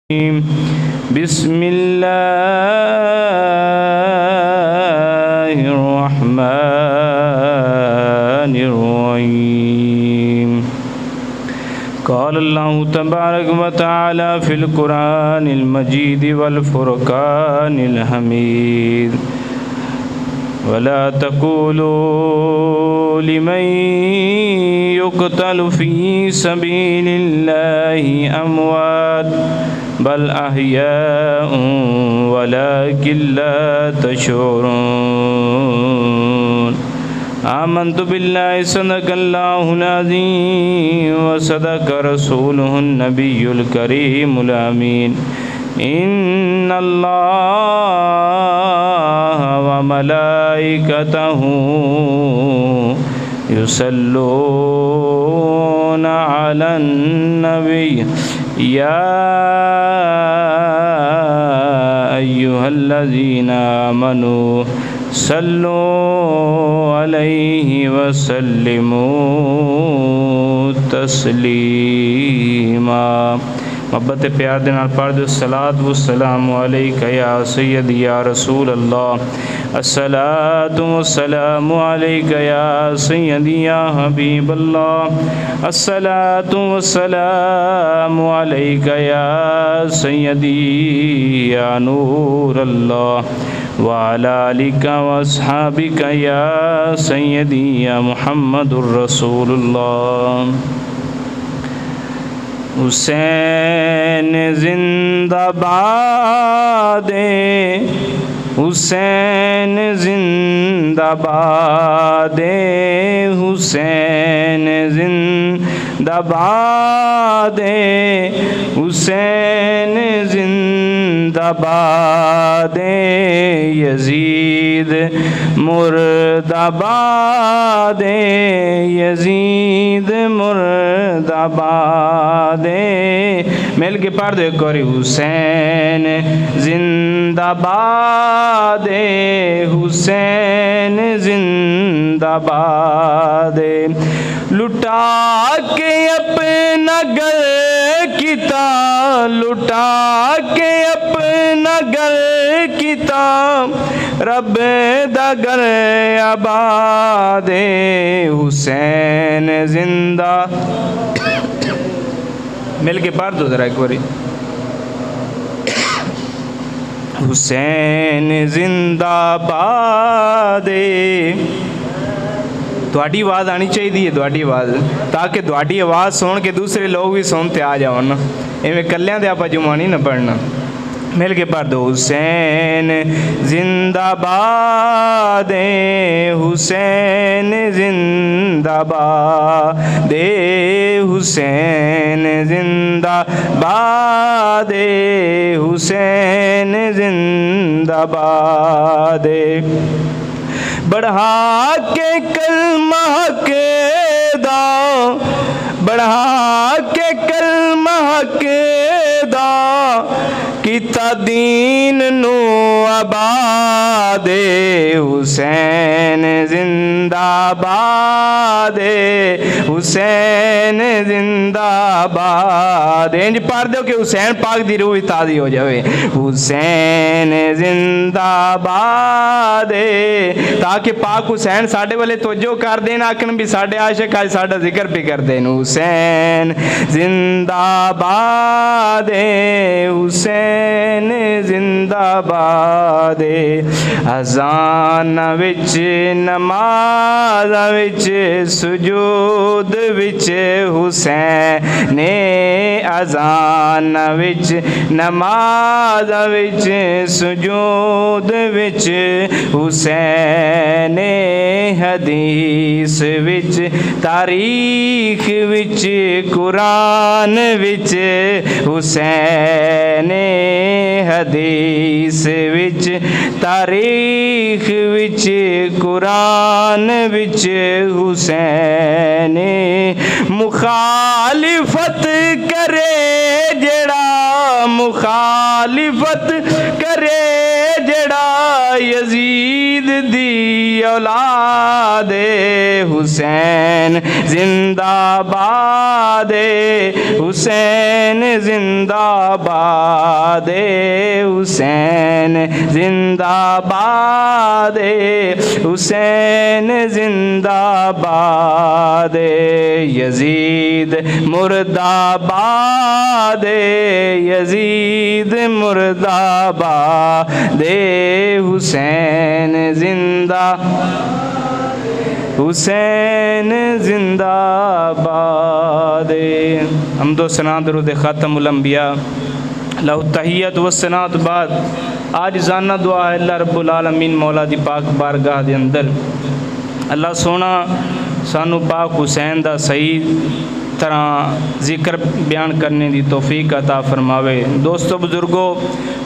बिस्मिल्लाहिर्रहमानिर्रहीम। क़ाल अल्लाहु तबारक व तआला फ़िल क़ुरानिल मजीद वल फ़ुरक़ानिल हमीद। वला तक़ूलू लिमन युक़तलु फ़ी सबीलिल्लाहि अमवात बल अहयाउन वलाकिन ला तशऊरून। आमन्तु बिल्लाहि सदक़ल्लाहुल अज़ीम व सदक़ रसूलुहुन नबियुल करीमुल अमीन। इन्नल्लाह व मलाइकतहु युसल्लूना अलन नबी या अय्युहल्लज़ीना आमनू सल्लु अलैहि व सल्लिमू तस्लीमा। मोहब्बत प्यार दे नाल पढ़ दो सलात व सलाम अलैका या सय्यदी या रसूल अल्लाह। अस्सलातु वस्सलामु अलैका या सय्यदी या हबीब अल्लाह। अस्सलातु वस्सलामु अलैका या सय्यदी या नूर अल्लाह व अला आलिका व अस्हाबिका या सय्यदी या मुहम्मदुर रसूलुल्लाह। हुसैन जिंदाबाद, हुसैन जिंदाबाद, हुसैन जिंदाबाद, हुसैन जिंदाबाद, यजीद मुर्दाबाद, यजीद मुर्दाबाद। मिल के पढ़ दो एक बारी। हुसैन जिंदाबाद, हुसैन जिंदाबाद। लुटा के अपना घर किता, लुटा के अपना घर किता, रब दा घर आबाद। हुसैन जिंदा। मिल के पढ़ दो जरा एक बारी। हुसैन जिंदाबाद। थोड़ी आवाज़ आनी चाहिए, थोड़ी आवाज़, ताकि थोड़ी आवाज़ सुन के दूसरे लोग भी सुनते आ जाओ ना। इवें कल्लियां ते आपां जुमा नहीं ना पढ़ना। मिल के पढ़ दो। हुसैन जिंदाबाद, हुसैन जिंदाबाद, हुसैन जिंदाबाद, हुसैन जिंदाबाद। बढ़ा के कलमा के दाओ, बढ़ा के कलमा के दाओ, किता दीन नु आबाद। हुसैन जिंदाबाद, हुसैन जिंदाबाद। इंज पढ़ दो कि हुसैन पाक दी रूह ताज़ी हो जाए। हुसैन जिंदाबाद, ताकि पाक हुसैन साढ़े वाले तवज्जो कर देन, आखन भी साढ़े आशिक आज साढ़ा जिक्र भी कर देन। हुसैन जिंदाबाद, हुसैन जिंदाबाद। अज़ान विच नमाज विच सुजूद विच हुसैन, अज़ान विच नमाज विच सुजूद विच हुसैन, हदीस विच तारीख विच कुरान विच हुसैन, हदीस विच तारीख विच कुरान विच हुसैन। मुखालिफत करे जेड़ा, मुखालिफत करे जेड़ा यजीद दी औलाद हुसैन जिंदाबाद हुसैन जिंदाबाद हुसैन जिंदाबाद हुसैन जिंदाबाद यजीद मुर्दाबाद यजीद मुर्दाबाद हुसैन जिंदा हुसैन जिंदाबाद। हम दो सना दरूद ख़ातमुल अंबिया लहु तहियत व सनात बाद। आज जाना दुआ है अल्लाह रब्बुल आलमीन मौला दी पाक बारगाह दे अंदर अल्लाह सोना सानू पाक हुसैन दा सही तरह जिक्र बयान करने की तौफीक अता फरमावे। दोस्तों बुजुर्गों,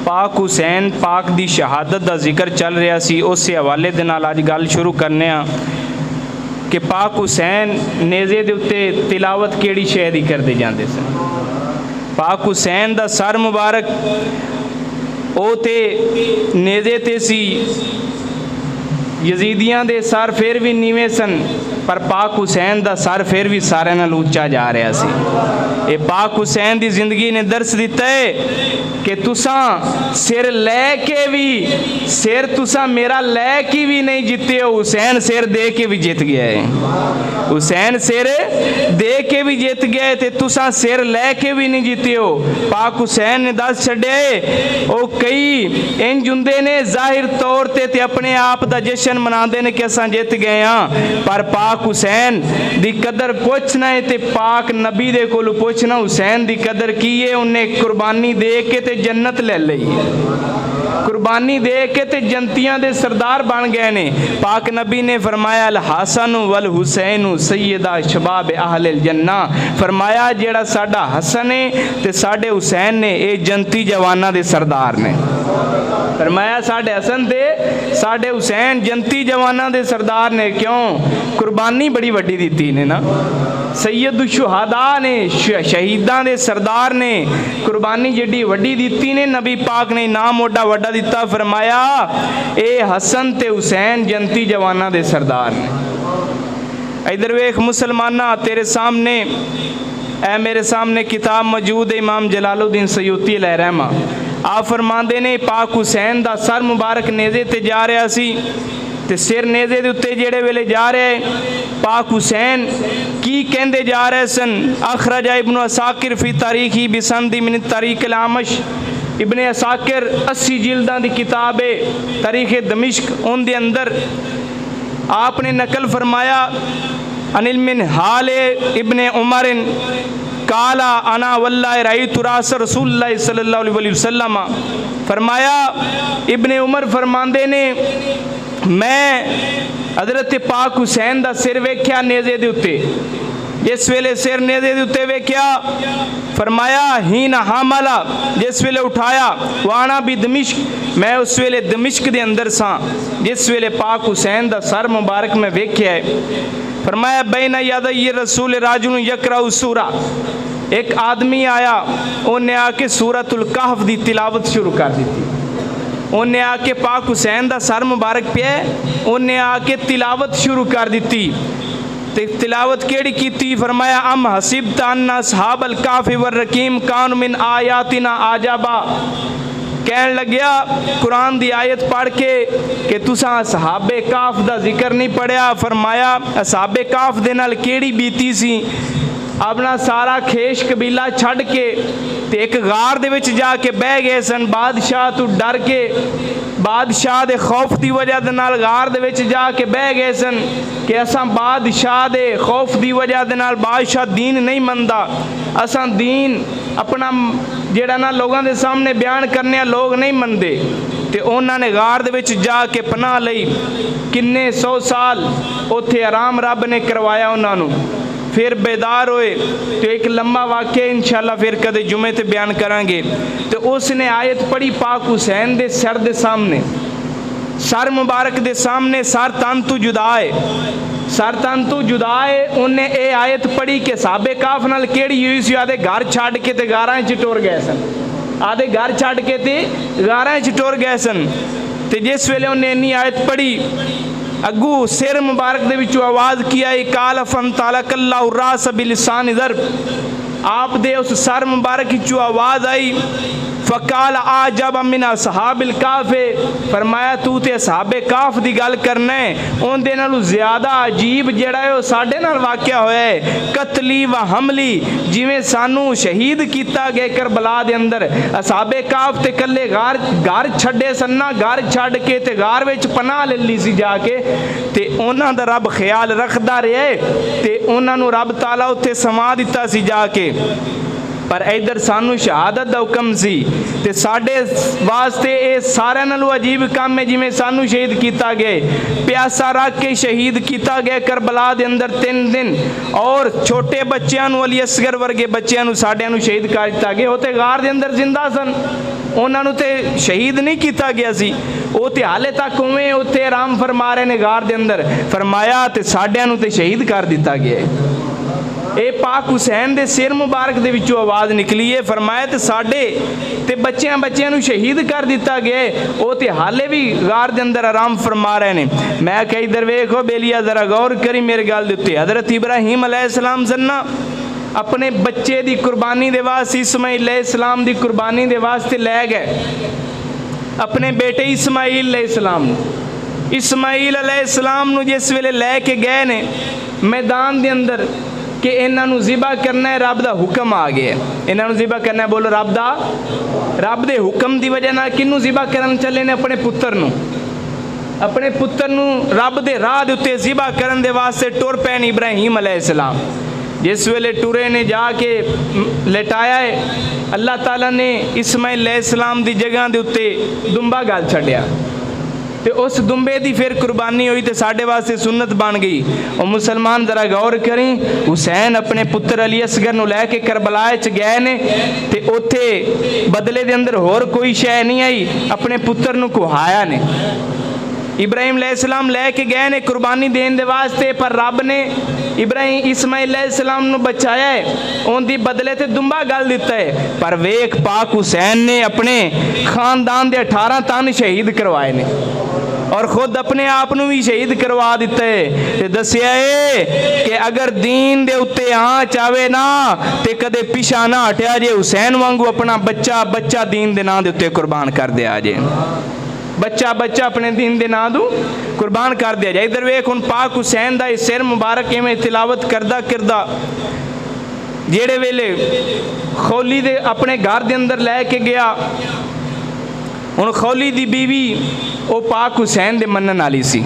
पाक हुसैन पाक दी शहादत दा जिक्र चल रहा सी, उस हवाले दे नाल अज गल शुरू करने कि पाक हुसैन नेज़े दे उत्ते तिलावत केड़ी शै दी करदे जांदे सन। पाक हुसैन दा सर मुबारक ओ ते नेज़े ते सी, यजीदियां दे सर फिर भी नीवें सन, पर पाक हुसैन दा सर फिर भी सारे नाल ऊंचा जा रहा सी। ये पाक हुसैन दी जिंदगी ने दर्स दिता है कि तुसा सिर लैके भी सिर तुसा मेरा लैके भी नहीं जीते हो, हुसैन सिर दे के भी जीत गया है। हुसैन सिर दे के भी जीत गया है, ते तुसा सिर लैके भी नहीं जीते हो। पाक हुसैन ने दस छड़े ओ कई इंज हुंदे ने जाहिर तौर ते अपने आप दा जश्न मनाते हैं कि असां जित गए हाँ, पर पाक हुसैन दी कदर कुछ ना है। ते पाक नबी दे कोल पुछना हुसैन दी कदर की है। उन्हें कुर्बानी दे के ते जन्नत ले लई, कुर्बानी दे के ते जनतियां दे सरदार बन गए ने। पाक नबी ने फरमाया अल हसन वल हुसैन सैयदा शबाब अहल जन्ना, फरमाया जेड़ा साडा हसन है ते साडे हुसैन ने ये जनती जवाना दे सरदार ने। फरमाया साडे हसन ते साडे हुसैन जनती जवाना दे सरदार ने। क्यों? कुर्बानी बड़ी वड्डी दी ने ना, सैयद शुहदा ने, शहीदां दे सरदार ने कुर्बानी जिड्डी वड्डी दी ने। नबी पाक ने नाम ओडा वड्डा दिता, फरमाया ए हसन ते हुसैन जनती जवाना दे सरदार ने। इधर वेख मुसलमाना, तेरे सामने ए मेरे सामने किताब मौजूद है इमाम जलालुद्दीन सयूती अलैहि रहमा। आप फरमाते ने पाक हुसैन दा सर मुबारक नेज़े ते जा रहा सी, ते सिर नेज़े दे उत्ते जेड़े वेले जा रहे पाक हुसैन की कहते जा रहे सन। अखरजा इब्न असाकिर फी तारीखी बिसंदी मिन तारीख अल-आमश, इब्न असाकिर 80 जिल्दां दी किताब है तारीख दमिश्क, उनके अंदर आपने नकल फरमाया अनिल मिन हाल इब्न उमर काला अना वल्लाह रई तुरास रसूलुल्लाह सल्लल्लाहु अलैहि वसल्लम। फरमाया इब्ने उमर फरमांदे ने मैं हजरत पाक हुसैन दा सिर वेख्या नेज़े दे उत्ते। जिस वेले सिर नेज़े दे उत्ते वेख्या, फरमाया ही ना हामला, जिस वेले उठाया वाना भी दमिश्क, मैं उस वेले दमिश्क दे अंदर सा जिस वेले पाक हुसैन दा सर मुबारक में वेख्या है। फरमाया बैना याद ये रसूल राजुल यकरा सूरा, एक आदमी आया, उन्हें आके सूरतुल कहफ दी तिलावत शुरू कर दी। उन्हें आके पाक हुसैन दा सर मुबारक पे उन्हें आके तिलावत शुरू कर दी। ते तिलावत केड़ी कीती? फरमाया अम हसीब तान्ना सहाबल काफी वर रकीम कान मिन आयातिना आजाबा। कहन लग्या कुरान दी आयत पढ़ के कि तुसा असहाबे काफ दा जिक्र नहीं पढ़िया। फरमाया असहाबे काफ दे नाल केड़ी बीती सी, अपना सारा खेश कबीला छड़ के ते एक गार दे विच जाके बह गए सन। बादशाह तू डर के, बादशाह दे खौफ की वजह दे नाल गार दे विच जाके बह गए सन कि असां बादशाह दे खौफ की वजह दे नाल बादशाह दीन नहीं मनदा, असां दीन अपना जेड़ा ना लोगों के सामने बयान करने लोग नहीं मनते। तो उन्होंने गार दे विच जाके पनाह लई, किन्ने 100 साल उत्थे आराम रब ने करवाया उन्होंने। फिर बेदार होए तो एक लंबा वाक्य इंशाअल्लाह फिर कदे जुमे ते बयान करांगे। तो उसने आयत पढ़ी पाक हुसैन दे सर दे सामने, सर मुबारक दे सामने, सर तन तू जुदा है, सर तन तू जुदा है। उन्हें ये आयत पढ़ी कि साबे काफ नाल केड़ी हुई सी, आदे घर छड़ के ते गारां च टुर गए सन, आदे घर छड़ के ते गारां च टुर गए सन। तो जिस वेले उन्हें इन्नी आयत पढ़ी अगू सिर मुबारक दे विचों आवाज़ की आई काल फन ताला कल्ला रास बिलिसान इधर आप दे उस सर मुबारक विचों आवाज़ आई फ़काल आ जब मिना सहाबिल काफ़े फरमाया तू तो सहाबे काफ की गल करना है उनके नालों ज़्यादा अजीब जड़ा है साढ़े नाल वाक़या होया है कतली व हमली जिमें सानू शहीद किया गया करबला दे अंदर असहाबे काफ ते कल्ले घर छड्डे सन्ना घर छड्ड के ते गार विच पनाह ले ली सी जाके ते उन्हां दा रब ख्याल रखदा रहा ते उन्हां नूं रब ताला उत्थे समा दिता सी जाके पर इधर सानू शहादत का हुक्म सी ते साडे वास्ते ये सारे नालों अजीब काम है जिमें सानू शहीद किया गया प्यासा रख के शहीद किया गया करबला दे अंदर 3 दिन और छोटे बच्चों अली असगर वर्गे बच्चों साड़ियां शहीद कर दिता गया वो तो गार दे अंदर जिंदा सन उन्होंने तो शहीद नहीं किया गया सी वो तो हाले तक उवें उत्थे आराम फरमा रहे ने गार दे अंदर फरमाया तो साड़ियां तो शहीद कर दिता गया ये पाक हुसैन दे सिर मुबारक दे विचों आवाज़ निकली है फरमाया तो साढ़े ते बच्चों शहीद कर दिता गया वो तो हाले भी गार दे अंदर आराम फरमा रहे ने मैं कई इधर वेखो बेलिया जरा गौर करी मेरे गल दे उत्ते हज़रत इब्राहीम अलैहिस्सलाम सन्ना अपने बच्चे की कुर्बानी दे वास्ते इस्माइल अलैहिस्सलाम की कुर्बानी दे वास्ते लै गए अपने बेटे इस्माइल अलैहिस्सलाम जिस वेले लैके गए ने मैदान के अंदर कि इन्हों ज़िबा करना है रब का हुक्म आ गया इन्हों ज़िबा करना है बोलो रब के हुक्म की वजह ना किनू ज़िबा करन चले ने अपने पुत्र नू रब के राह के उत्ते ज़िबा करन दे वास्ते टुर पैन इब्राहीम अलैहिस्सलाम जिस वेले टुरे ने जाके लेटाया है अल्लाह ताला ने इस्माइल अलैहिस्सलाम की जगह के उत्ते दुंबा गल छड्डिया तो उस दुंबे की फिर कुर्बानी हुई तो साढ़े वास्ते सुन्नत बन गई और मुसलमान जरा गौर करें हुसैन अपने पुत्र अली असगर नूं लैके करबला च गए ने ते उत्थे बदले दे अंदर होर कोई शै नहीं आई अपने पुत्र नूं कुहाया ने इब्राहीम अलैहिस्सलाम लैके गए ने कुर्बानी देने दे वास्ते पर रब ने इस्माइल अलैहिस्सलाम नूं बचाया है उनकी बदले ते दुंबा गल दिता है पर वेख पाक हुसैन ने अपने खानदान के 18 तन शहीद करवाए ने और खुद अपने आप नूं भी शहीद करवा दिता है ते दसिया है कि अगर दीन दे उत्ते आँच आवे ना ते कदे पिछा ना हटिया जे हुसैन वांगू अपना बच्चा दीन दे नां दे उत्ते कुर्बान कर दिया जे बच्चा अपने दीन दे नां दू कुर्बान कर दिया जाए इधर वेख हुण पाक हुसैन दा सिर मुबारक इवें तिलावत करदा जेड़े वेले खौली दे अपने घर दे अंदर लैके गया हुण खौली दी बीवी वो पाक हुसैन दे मनन वाली सी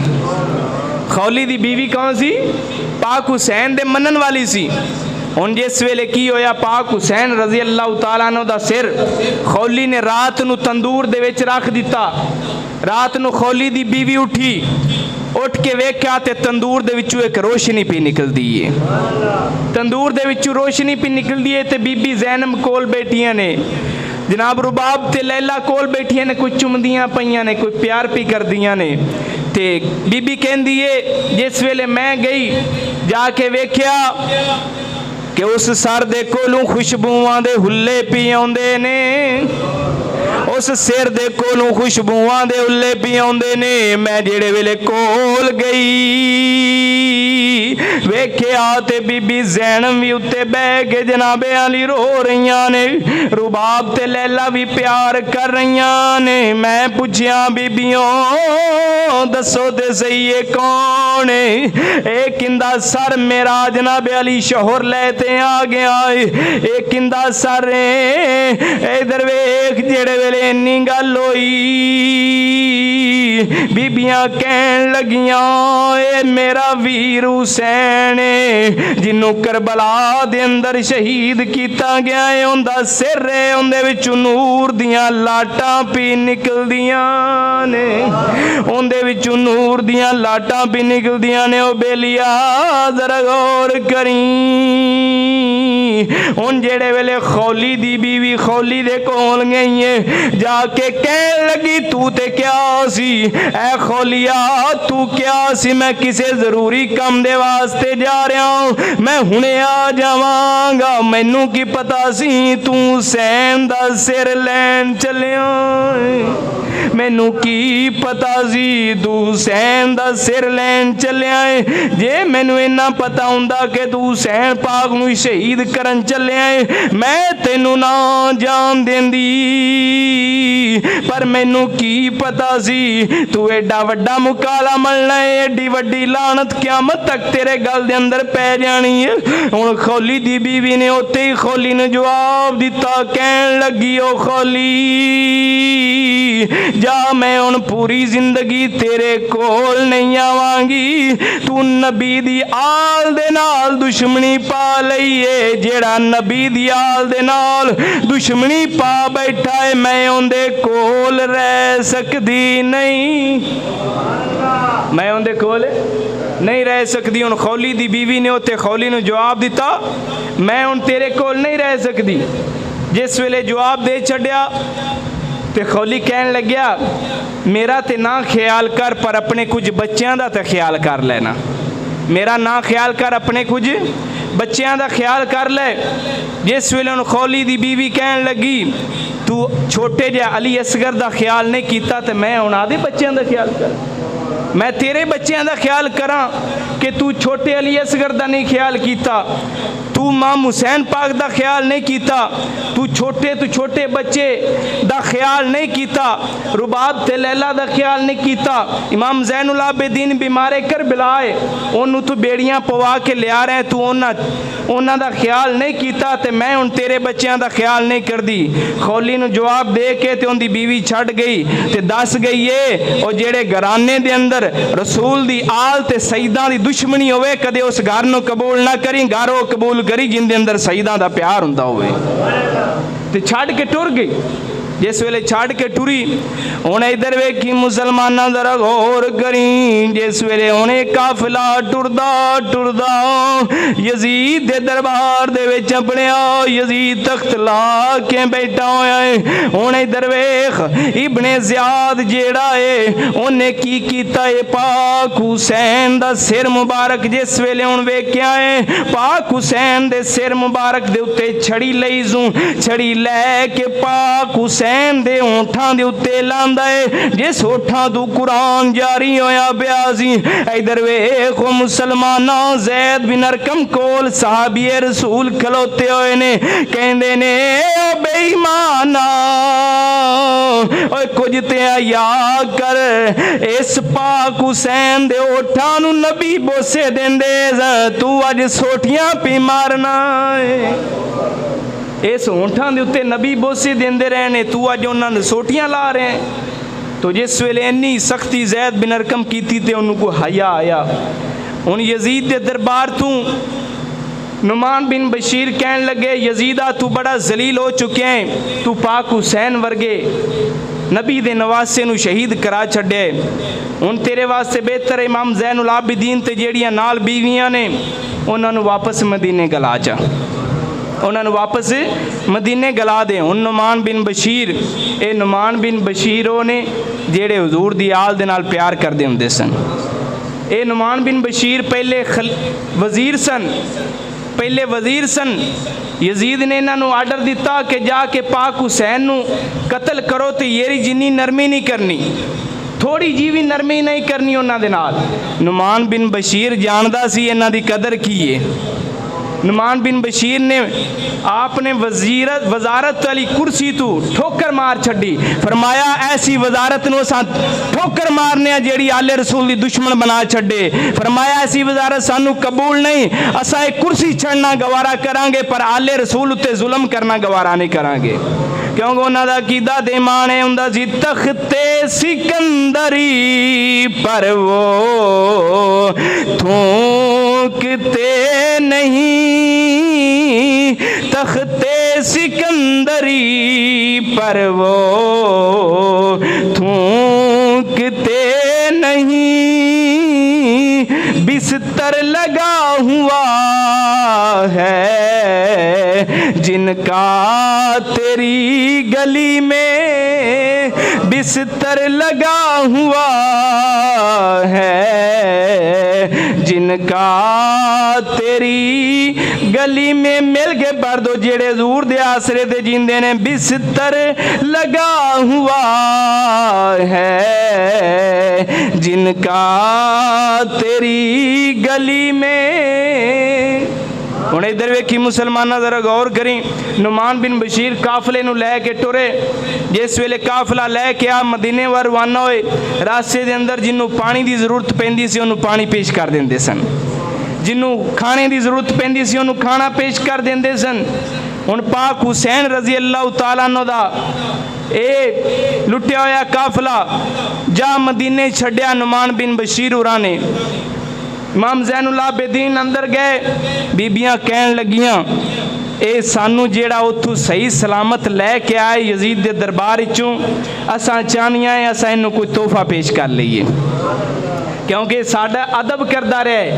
खौली दी बीवी कौन सी पाक हुसैन दे मनन वाली सी हुण जिस वेले की होया पाक हुसैन रजी अल्लाह तआला अन्हु दा सिर खौली ने रात नूं तंदूर दे विच रख दिता रात नूं खौली दी बीवी उठ के वेख्या ते तंदूर दे विचों एक रोशनी पी निकलदी है तंदूर दे विचों रोशनी पी निकलदी है ते बीबी ज़ैनब कोल बैठियां ने जनाब रुबाब ते लैला कोल बैठियां ने कोई चुमदियां पईयां ने कोई प्यार पी करदियां ने ते बीबी कहंदी है जिस वेले मैं गई जाके वेख्या कि उस सर दे कोलों खुशबूआं दे हुल्ले पी आउंदे ने उस सिर दे कोलों खुशबूआं दे हुल्ले पी आउंदे ने मैं जेड़े वेले कोल गई वेख्या ते बीबी ज़ैनब भी उत्ते बह के जनाबे अली रो रही ने रुबाब ते लैला भी प्यार कर रही ने मैं पूछया बीबियों दसो ते सही ये कौन है ए किंदा सर मेरा जनाबे अली शोहर लेते आ गया ए किंदा सर इधर वेख जेड़े वेले इन्नी गल होई बीबियां कहन लगियां ए मेरा वीर हुसैन जिन्हों करबला दे अंदर शहीद किया गया है उनका सिर है उनदे विचों नूर दियां लाटां पी निकलदियां ने उनदे विचों नूर दियां लाटां पी निकलदियां ने ओ बेलिया जरा गौर करी हुण जेड़े वेले खौली दी बीवी खौली दे कोल गई है जाके कहन लगी तू ते क्या सी ऐ खौलिया तू क्या सी मैं किसे जरूरी काम दे वास्ते जा रहा हूं मैं हुणे आ जावांगा मैनू की पता सी तू हुसैन दा सिर लैन चलिया मैनू की पता सी तू हुसैन दा सिर लैन चलिया है। जे मैनू इन्ना पता हुंदा कि तू हुसैन पाक नू शहीद करन चलिया है मैं तेनू ना जान देंदी, पर मैनू की पता सी तू एडा वड्डा मुकाला मलना है, एडी वड्डी लानत क़यामत तक तेरे गल दे अंदर पै जानी है। हुण खौली दी बीवी ने उत्ते ही खौली ने जवाब दिता, कहन लगी ओ खौली जा मैं हुण पूरी जिंदगी तेरे कोल नहीं आवांगी, तू नबी दी आल दे नाल दुश्मनी पा लई है। जेड़ा नबी दी आल दे नाल दुश्मनी पा बैठा है मैं उनदे कोल रह सकदी नहीं, मैं उनदे कोल नहीं रह सकती। हुण खौली दी बीवी ने उत्ते खौली नूं जवाब दिता, मैं हुण तेरे कोल नहीं रह सकती। जिस वेले जवाब दे छड्या ते खौली कहन लग्या, मेरा ते ना ख्याल कर पर अपने कुछ बच्चों का तो ख्याल कर लेना, मेरा ना ख्याल कर अपने कुछ बच्चों का ख्याल कर ले। जिस वेले हुण खौली दी बीवी कहन लगी, तू छोटे जे अली असगर का ख्याल नहीं किया तो मैं हुण आदे बच्चों का ख्याल कर, मैं तेरे बच्चों का ख्याल करा कि तू छोटे अली असगर का नहीं ख्याल किया, तू इमाम हुसैन पाक का ख्याल नहीं किया, तू छोटे बच्चे का ख्याल नहीं किया, रुबाब ते लैला का ख्याल नहीं किया, इमाम ज़ैनुल आबिदीन बीमारे करबला है उन्होंने तू बेड़ियां पवा के लिया रहे, तू उन्हों का ख्याल नहीं किया तो मैं हुण तेरे बच्चों का ख्याल नहीं करती। खौली नूं जवाब दे के ते उनकी बीवी छड़ गई ते दस गई है और जेड़े घराने दे अंदर रसूल दी आल ते सईदां दी दुश्मनी होवे कदे उस घर नूं कबूल ना करी, घर वो कबूल करी जिंदे अंदर सईदां दा प्यार हुंदा होवे। ते छड़ के टुर गई, जिस वेले छड़ के टुरी हुण इधर वेखी मुसलमाना जरा गौर करी, जिस वेले हुण काफिला टुरदा टुरदा यजीद दे दरबार दे विच अपने यजीद तख्त ला के बैठा होया है। हुण इधर वेख इब्ने ज़ियाद जेड़ा है उन्हें की कीता है, पाक हुसैन दा सिर मुबारक जिस वेले हुण वेख्या है पाक हुसैन दे सिर मुबारक दे उत्ते छड़ी लई जूं, छड़ी लै के पाक हुसैन दे होठां दे उत्ते लांदा है, जिस होठां तू कुरान जारी होया पिया सी। इधर वेखो मुसलमाना ज़ैद बिन अरकम कोल सहाबी रसूल खलोते हुए ने कहंदे ने ओ बेईमाना ओए कुछ ते याद कर, इस पाक हुसैन दे होठां नूं नबी बोसे देंदे, तू अज सोटियां पी मारना है। इस होठां दे उत्ते नबी बोसे देंदे रहे ने, तू अज उन्होंने सोटियां ला रहे हैं। तो जिस वेले इन्नी सख्ती ज़ैद बिन अरकम की ते उन्होंने को हया आया। हुण यजीद दे दरबार तू नुमान बिन बशीर कहन लगे, यजीदा तू बड़ा जलील हो चुके हैं, तू पाक हुसैन वर्गे नबी दे नवासे नू शहीद करा छड्डे, हुण तेरे वास्ते बेहतर इमाम ज़ैनुल आबिदीन ते जेड़ियां नाल बीवियां ने उन्होंने वापस मदीने गला जा, उन्होंने वापस मदीने गला दे। हुण नुमान बिन बशीर, ये नुमान बिन बशीर वो ने जेड़े हुजूर दी आल दे नाल प्यार करदे हुंदे सन। ये नुमान बिन बशीर पहले वजीर सन, पहले वजीर सन। यजीद ने इन्हों आर्डर दिता कि जाके पाक हुसैन नू कतल करो, तो येरी जिन्नी नरमी नहीं करनी, थोड़ी जी भी नरमी नहीं करनी उन्हां दे नाल। नुमान बिन बशीर जानदा सी इन्हां दी कदर की है। नुमान बिन बशीर ने आपने वजारत वाली कुर्सी तू ठोकर मार छड़ी, फरमाया ऐसी वजारत नूं असां ठोकर मारने जेड़ी आले रसूल दी दुश्मन बना छड़े, फरमाया ऐसी वजारत सानू कबूल नहीं, असां एक कुर्सी छड़ना गवारा करांगे पर आले रसूल उत्ते जुल्म करना गवारा नहीं करांगे, क्योंकि उन्हां दा कीदा दे माने हुंदा सी तख्ते सिकंदरी पर वो थूकते नहीं, तख्ते सिकंदरी पर वो थूकते नहीं, बिस्तर लगा हुआ है जिनका तेरी गली में, बिस्तर लगा हुआ है जिनका तेरी गली में, मिल के भर दो जेड़े हजूर दे आसरे ते जींदे ने, बिस्तर लगा हुआ है जिनका तेरी गली में। हुण इधर वेखी मुसलमाना जरा गौर करी, नुमान बिन बशीर काफले नूं लैके टुरे। जिस वेले काफला लैके आ मदीने वाल रवाना होए, रास्ते दे अंदर जिन्हों पानी की जरूरत पैंदी सी उन्होंने पानी पेश कर देंदे सन, जिन्हों खाने की जरूरत पैंदी सी उन्होंने खाना पेश कर देंदे सन। हुण पाक हुसैन रजी अल्लाह तआला अन्हु दा ए लुटिया होया काफला जा मदीने छड्या नुमान बिन बशीर होरां ने। इमाम ज़ैनुल आबिदीन अंदर गए, बीबियां कहन लगियां ए सानू जेड़ा उत्थों सही सलामत लैके आए यजीद के दरबार चों, असां चाहनियां है असां इनू कोई तोहफा पेश कर लईए, क्योंकि साडा अदब करता रहा है,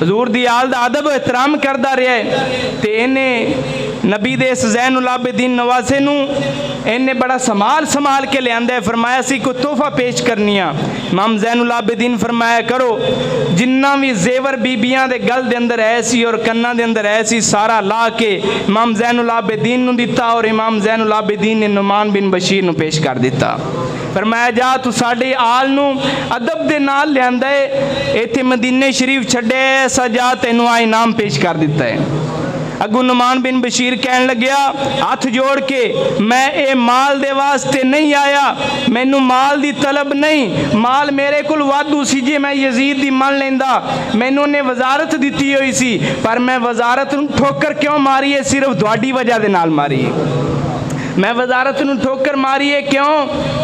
हजूर दी आल दा अदब एहतराम करता रहा है। तो इन्हें नबी दे इस ज़ैनुल आबिदीन नवासे नू इन्हें बड़ा संभाल के लिया है। फरमाया सी कोई तोहफा पेश करनिया। इमाम ज़ैनुल आबिदीन फरमाया करो, जिन्ना भी जेवर बीबियां दे गल दे अंदर है सी और कन्ना दे अंदर है सी सारा ला के इमाम ज़ैनुल आबिदीन नू दिता, और इमाम ज़ैनुल आबिदीन ने नुमान बिन बशीर नू पेश कर दिता। फरमाया जा तू साडे आल नू अदब दे नाल लियांदा है, इत्थे मदीने शरीफ छड्डे ऐसा जा तेनू आ इनाम पेश कर दिता है। अगू नुमान बिन बशीर कहन लग्या हाथ जोड़ के, मैं ये माल दे वास्ते नहीं आया, मैनू माल दी तलब नहीं, माल मेरे कोल वाधू सी, जे मैं यजीद दी मन लेंदा मैनू ने वजारत दी हुई सी, पर मैं वजारत नूं ठोकर क्यों मारी है? सिर्फ तुहाडी वजह दे नाल मारी है। मैं वजारत नूं ठोकर मारी है क्यों?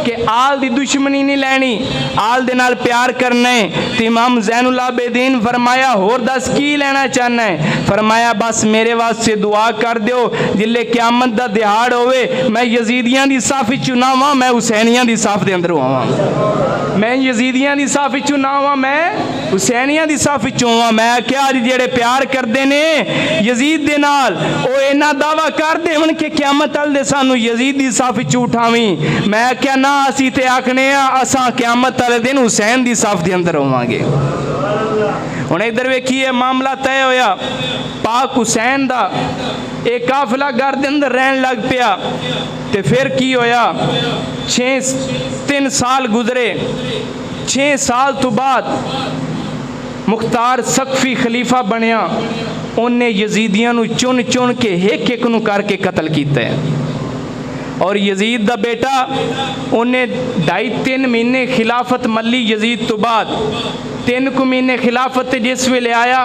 कि आल दी दुश्मनी नहीं लैनी, आल दे नाल प्यार करना है। तो इमाम ज़ैनुल आबिदीन फरमाया होर दस की लेना चाहना है? फरमाया बस मेरे वास्ते दुआ कर दो, जिले क्यामत दा दिहाड़ होवे मैं यजीदियां दी साफ विचों ना आवां, मैं हुसैनियां दी साफ दे अंदर आवां, मैं यजीदियां दी साफ विचों ना आवां, मैं हुसैनियां दी साफ विचों आवां। मैं क्या अज जेड़े प्यार करते ने यजीद दे नाल ओ इन्ना दावा कर देवन कि क्यामत अल दे सानू यजीद दी साफ विचों उठावी। मैं क्या ना असी ते आखने असां क्यामत वाले दिन हुसैन दी साफ दे अंदर होवांगे। हुण इधर वेखिए मामला तय होया, पाक हुसैन दा एक काफिला घर दे अंदर रहन लग पिया। ते फिर की होया, 3 साल गुजरे। 6 साल तो बाद मुख्तार सकफी खलीफा बनया, उन्हें यजीदियां नू चुन चुन के एक एक नू करके कतल किया है। और यजीद दा बेटा उन्हें 2.5-3 महीने खिलाफत मली। यजीद तो बाद 3 महीने खिलाफत जिस वेले आया,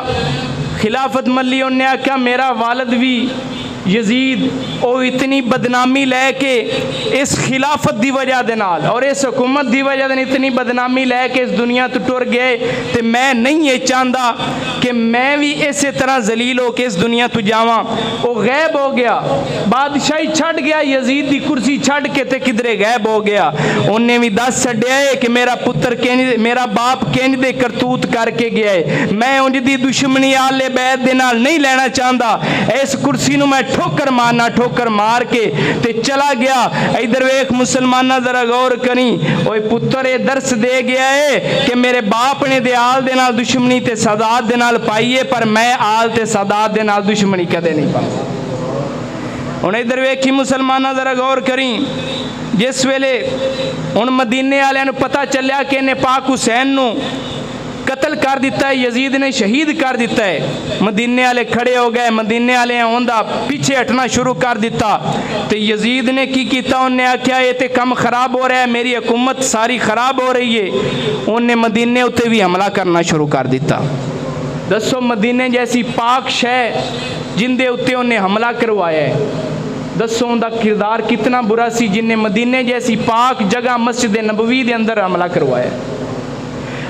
खिलाफत मली, उन्हें आख्या मेरा वालद भी यजीद ओ इतनी बदनामी लैके इस खिलाफत की वजह दे नाल और इस हुकूमत की वजह से इतनी बदनामी लैके इस दुनिया तो टुर गए, तो मैं नहीं ये चाहता कि मैं भी इस तरह जलील हो के इस दुनिया तो जावां। वो गैब हो गया, बादशाही छड़ गया, यजीद की कुर्सी छड़ के ते किधरे गैब हो गया। उन्हें भी दस छड्या है कि मेरा पुत्र किंज, मेरा बाप किंज दे करतूत करके गया है। मैं उनकी दुश्मनी आले बैत दे नाल नहीं लेना चाहता, इस कुर्सी नूं मैं ठोकर मारना, ठोकर मार के ते चला गया। इधर वेख मुसलमाना जरा गौर करी, ओए पुत्र ये दर्स दे गया है कि मेरे बाप ने दे आल दे नाल दुश्मनी ते सादात दे नाल पाई है, पर मैं आल ते सादात दे नाल दुश्मनी कदे नहीं पाई। हुण इधर वेखी मुसलमाना जरा गौर करी, जिस वेले हुण मदीने वालियां नूं पता चलिया कि इन्हें पाक हुसैन नूं कतल कर दिता है, यजीद ने शहीद कर दिता है, मदीने वाले खड़े हो गए। मदीने वाले उनका पीछे हटना शुरू कर दिता। तो यजीद ने की किया, उन्हें आख्या ये तो कम खराब हो रहा है, मेरी हुकूमत सारी खराब हो रही है। उन्हें मदीने उत्ते भी हमला करना शुरू कर दिता। दसो मदीने जैसी पाक शह जिंदे उत्ते उन्हें हमला करवाया है, दसो उनका किरदार कितना बुरा सी, जिन्हें मदीने जैसी पाक जगह मस्जिद नबवी के अंदर हमला करवाया।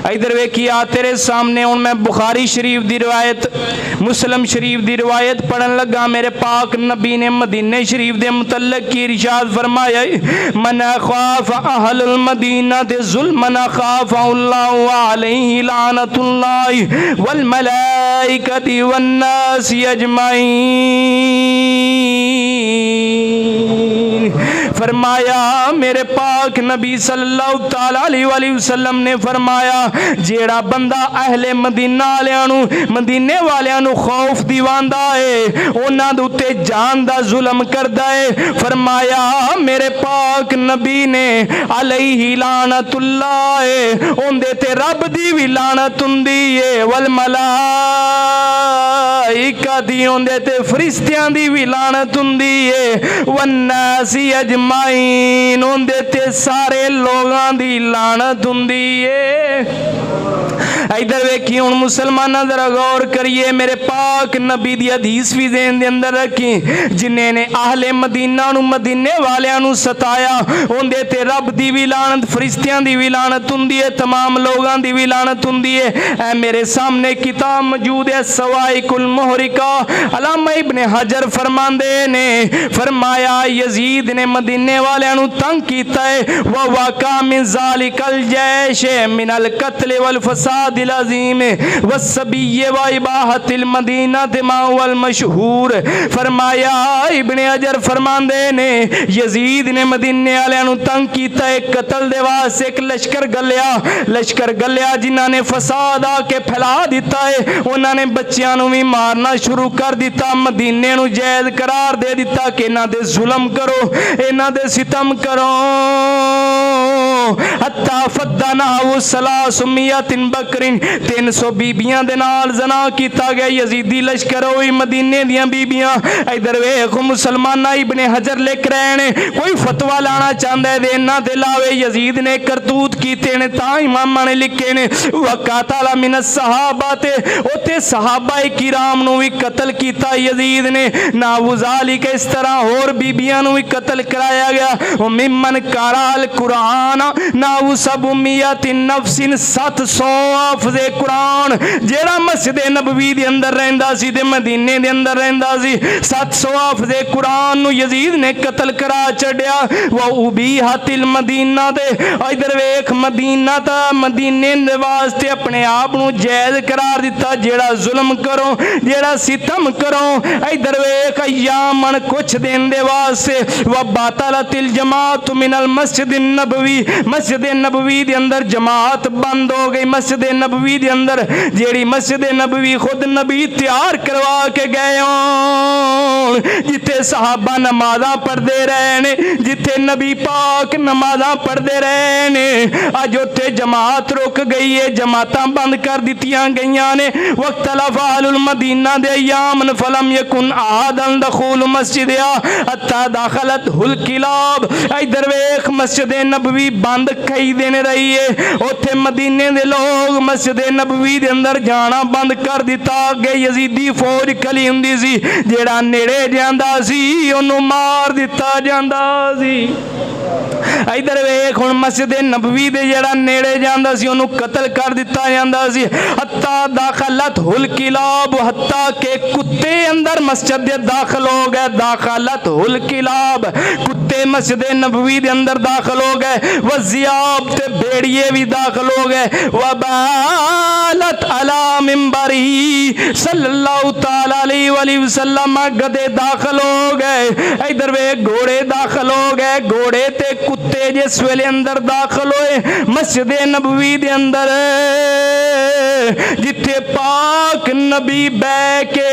इधर वेखिया तेरे सामने हूँ मैं बुखारी शरीफ की रिवायत, मुस्लिम शरीफ की रिवायत पढ़न लगा। मेरे पाक नबी ने मदीने शरीफ के मुतल्लक की इरशाद फरमाया, मन खाफ अहलुल मदीना ते जुल्मन खाफहुल्लाहु अलैहि लानतुल्लाहि वल मलाइकति वन नास अजमाइन। फरमाया मेरे पाक नबी सल्लल्लाहु तआला अलैहि वसल्लम ने फरमाया जेड़ा बंदा अहले मदीना मदीने वालियां खौफ दिवांदा है उन्हां दे उत्ते जान दा जुल्म करदा है। फरमाया मेरे पाक नबी ने अलैहि लानतुल्लाह उंदे ते रब दी भी लानत हुंदी है वल मलाइका दी उंदे ते फरिश्तियां दी भी लानत हुंदी है वन्नासी अजमाइन उंदे ते सारे लोगां दी लानत हुंदी है। इधर वेखी हुण मुसलमाना जरा गौर करिए मेरे पाक नबी दी हदीस भी ज़हन दे अंदर रखी जिन्ने ने आहले मदीना नू मदीने वालियां नू सताया उंदे ते रब दी भी लानत फरिश्तियां दी भी लानत हुंदी है तमाम लोगां दी भी लानत हुंदी है। ऐ मेरे सामने किताब मौजूद है सवाइकुल मुहरिका अल्लामा इब्ने हजर फरमांदे ने फरमाया यजीद ने मदीने वालियां नू तंग कीता है व वाका मिन ज़ालिकल जैश मिनल कत्ल वल फसाद अज़ीम वस्सबिय्य व इबाहतिल मदीना मावल मशहूर। फरमाया इब्ने हजर फरमांदे ने यजीद ने मदीने वालियां नू तंग कीता है कत्ल दे वास्ते एक लश्कर गलिया जिन्हां ने फसाद आके फैला दिता है उन्होंने बच्चियां नू भी मारना शुरू कर दिता मदीने नू जायज़ करार दे दिता कि इन्हां दे जुल्म करो इन्हां दे सितम करो हत्ता फद्दना वो सलासुमियतिन बकरिन 300 बीबियां दे नाल जना कीता गया यजीदी लश्कर होई मदीने दियां बीबियां। इधर वेख मुसलमाना इब्ने हजर लिख रहे ने कोई फतवा लाना चाहता है इन्हां ते लावे यजीद ने करतूत कीते ने तां इमामां ने लिखे ने वकातला मिन सहाबा ते ओते सहाबाए किराम नू भी कत्ल कीता यजीद ने ना वज़ालिक इस तरह और बीबियां नू भी कत्ल कराया गया मिमन कराल कुरान ना सब उम्मियतिन नफ्सिन 700 हाफिज़े कुरान जेड़ा मस्जिद नबवी दे अंदर रहंदा सी ते मदीने दे अंदर रहंदा सी 700 हाफिज़े कुरान नु यजीद ने कत्ल करा छड्या व उबीहतिल मदीना ते इधर वेख मदीना ता मदीने दे वास्ते अपने आप नु जायज़ करार दिता जेड़ा जुल्म करो जेड़ा सितम करो इधर वेख यामन कुछ दिन दे वास्ते व बातलतिल जमात मिनल मस्जिद नबवी मस्जिद नबवी दे अंदर जमात बंद हो गई मस्जिद नबवी दे अंदर जेड़ी मस्जिद नबवी खुद नबी तैयार करवा के गए हो जिथे सहाबा नमाज़ां पढ़ते रहे ने जिथे नबी पाक नमाज़ां पढ़ते रहे ने अज उत्थे जमात रुक गई है जमातां बंद कर दित्तियां गईयां ने वक्तलफ अहलुल मदीना दे यामन फलम यकुन आदन दखूल मस्जिदिया हत्ता दाखलत हुल किलाब। इधर वेख मस्जिद नबवी बंद कई दिन रही है उत्थे मदीने दे लोग मस्जिद नबवी दे अंदर जाना बंद कर दिता अगे यजीदी फौज खली हुंदी सी जेड़ा नेड़े जांदा सी ओनू मार दिता जांदा सी। इधर वेख हुण मस्जिद नबवी दे जेड़ा नेड़े जांदा सी ओनू कत्ल कर दिता जांदा सी हत्ता दाखलत हुल किलाब हत्ता के कुत्ते अंदर मस्जिद दे दाखिल हो गए दाखलत हुल किलाब कुत्ते मस्जिद नबवी दे अंदर दाखिल हो गए वज़ियाब ते भेड़िए भी दाखिल हो गए वबालत अला मिंबरी सल्लल्लाहु तआला अलैहि वसल्लम गधे दाखिल हो गए इधर वे घोड़े दाखिल हो गए घोड़े ते कुत्ते जिस वेले अंदर दाखिल होए मस्जिद नबवी दे अंदर जिथे पाक नबी बैठ के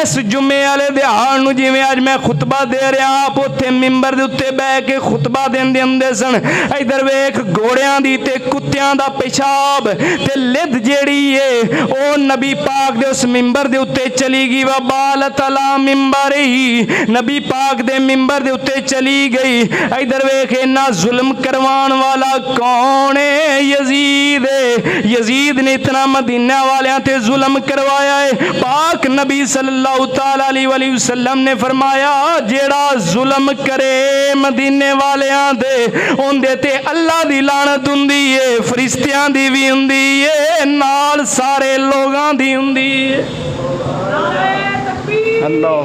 इस जुमे वाले दिहाड़ नूं जिवें अज मैं खुतबा दे रहा आप उत्थे मिंबर दे उत्ते बैठ के खुतबा देंदे हुंदे सन इधर वेख घोड़ियां दी ते कुत्तियां दा पेशाब ते लिद जेड़ी है ओ नबी पाक दे उस मिंबर दे उत्ते चली गई वबालत अला मिंबर ही नबी पाक दे मिंबर दे उत्ते चली गई। इधर वेख इन्ना जुल्म करवाण वाला कौन है यजीद ने इतना मदीना वालियां ते जुल्म करवाया है पाक नबी सल्लल्लाहु तआला अलैहि वसल्लम ने फरमाया जेड़ा जुल्म करे मदीने वालियां दे उंदे ते अल्लाह दी लानत हुंदी है फरिश्तियां दी भी हुंदी है नाल सारे लोगां दी हुंदी है। अल्लाह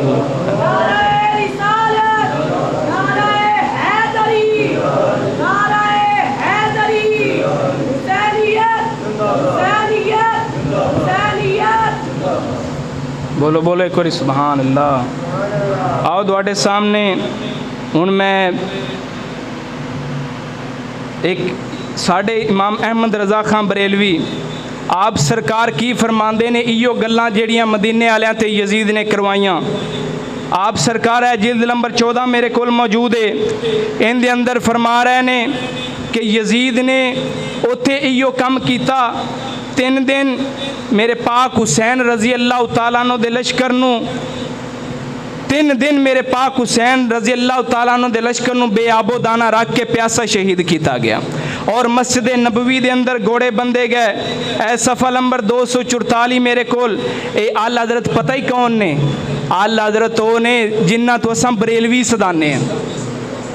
बोलो बोलो एक बार सुभान अल्लाह। आओ तुहाडे सामने हुण मैं एक साढ़े इमाम अहमद रज़ा खान बरेलवी आप सरकार की फरमाते ने इो गल्लां जेड़ियां मदीने वालियां ते यजीद ने करवाइयां। आप सरकार है जिल्द नंबर 14 मेरे कोल मौजूद है, इनके अंदर फरमा रहे ने कि यजीद ने उत्थे इो कम किया। 3 दिन मेरे पाक हुसैन रजी अल्लाह तआला अन्हु दे लश्कर नूं 3 दिन मेरे पाक हुसैन रजी अल्लाह तआला अन्हु दे लश्कर नूं बेआबो दाना रख के प्यासा शहीद किया गया और मस्जिद नबवी दे अंदर घोड़े बंदे गए। ए सफ़ा नंबर 244 मेरे कोल। ए आला हज़रत पता ही कौन ने? आला हज़रत वो ने जिन्ना तो असां बरेलवी सदाने हैं।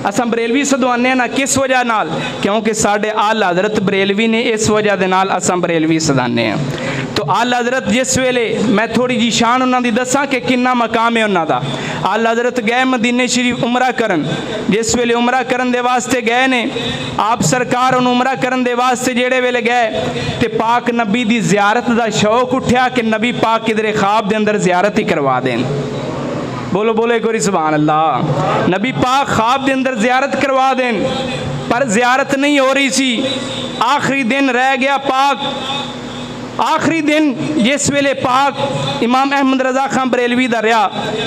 असां बरेलवी सदवाने ना किस वजह नाल? क्योंकि साढ़े आला हज़रत बरेलवी ने, इस वजह दे नाल असां बरेलवी सदाने हैं। तो आला हज़रत जिस वेले मैं थोड़ी जी शान उन्होंने दसा कि किन्ना मकाम है उन्हों का। आला हज़रत गए मदीने शरीफ उमरा करन, जिस वेले उमरा करन दे वास्ते गए ने आप सरकार उन उमरा करन दे वास्ते जेड़े वेले गए तो पाक नबी दी ज़ियारत का शौक उठा कि नबी पाक किधरे ख्वाब दे अंदर ज़ियारत ही करवा दें। बोलो बोलो एक बारी सुभान अल्लाह। नबी पाक ख्वाब दे अंदर ज़ियारत करवा दें, पर ज़ियारत नहीं हो रही सी। आखिरी दिन रह गया पाक, आखिरी दिन जिस वेले पाक इमाम अहमद रज़ा खान बरेलवी दा रहा,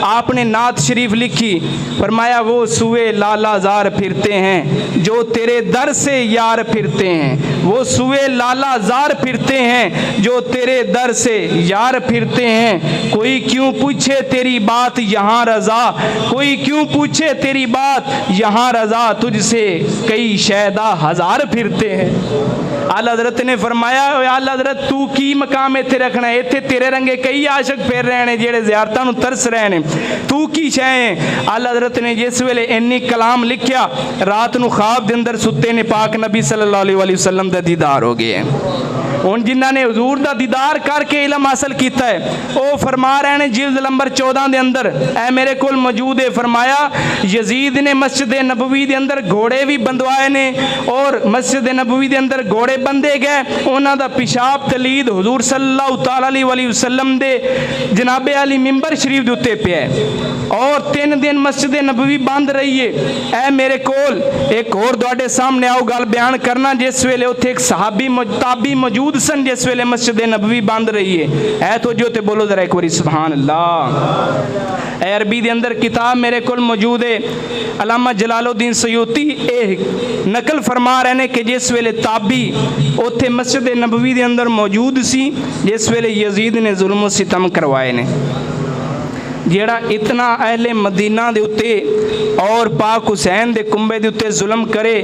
आपने नात शरीफ लिखी, फरमाया वो सुए लाला जार फिरते हैं जो तेरे दर से यार फिरते हैं। वो सुए लाला जार फिरते हैं जो तेरे दर से यार फिरते हैं। कोई क्यों पूछे तेरी बात यहाँ रज़ा, कोई क्यों पूछे तेरी बात यहाँ रज़ा, तुझसे कई शैदा हज़ार फिरते हैं। आला हज़रत ने फरमाया आला हज़रत तू की मकाम इत्थे रखना है? इत्थे तेरे रंगे कई आशक फिर रहे हैं जेड़े ज़ियारतां नूं तरस रहे हैं, तू की शै है? आला हज़रत ने जिस वेले इन्नी कलाम लिखिया, रात नूं ख्वाब दे अंदर सुते ने पाक नबी सल्लल्लाहु अलैहि वसल्लम दा दीदार हो गया है। हुण जिन्होंने हुजूर दा दीदार करके इलम हासिल किया है वो फरमा रहे हैं जिल्द नंबर 14 के अंदर, ए मेरे कोल मौजूद है, फरमाया यजीद ने मस्जिद नबवी के अंदर घोड़े भी बंधवाए ने और मस्जिद नबवी के अंदर घोड़े बंधे गए। उन्हों का पिशाब तलीद हुजूर सल्लल्लाहु तआला अलैहि वसल्लम दे जनाबे अली मिंबर शरीफ दे उत्ते पे और 3 दिन मस्जिद नबवी बंद रही है। ए मेरे कोल एक और तुहाडे सामने आओ गल बयान करना, जिस वेले उत्थे एक सहाबी ताबी मौजूद सन जिस वेले मस्जिद नबवी बंद रही है। तो जो ते बोलो जरा एक बारी सुभान अल्लाह। अरबी के अंदर किताब मेरे को मौजूद है, अलामा जलालुद्दीन सयूती नकल फरमा रहे हैं कि जिस वेले ताबी उत्थे मस्जिद नबवी के अंदर मौजूद सी जिस वेले यजीद ने जुल्म सितम करवाए ने, जेड़ा इतना अहले मदीना दे उत्ते और पाक हुसैन दे कुंबे दे उत्ते जुल्म करे,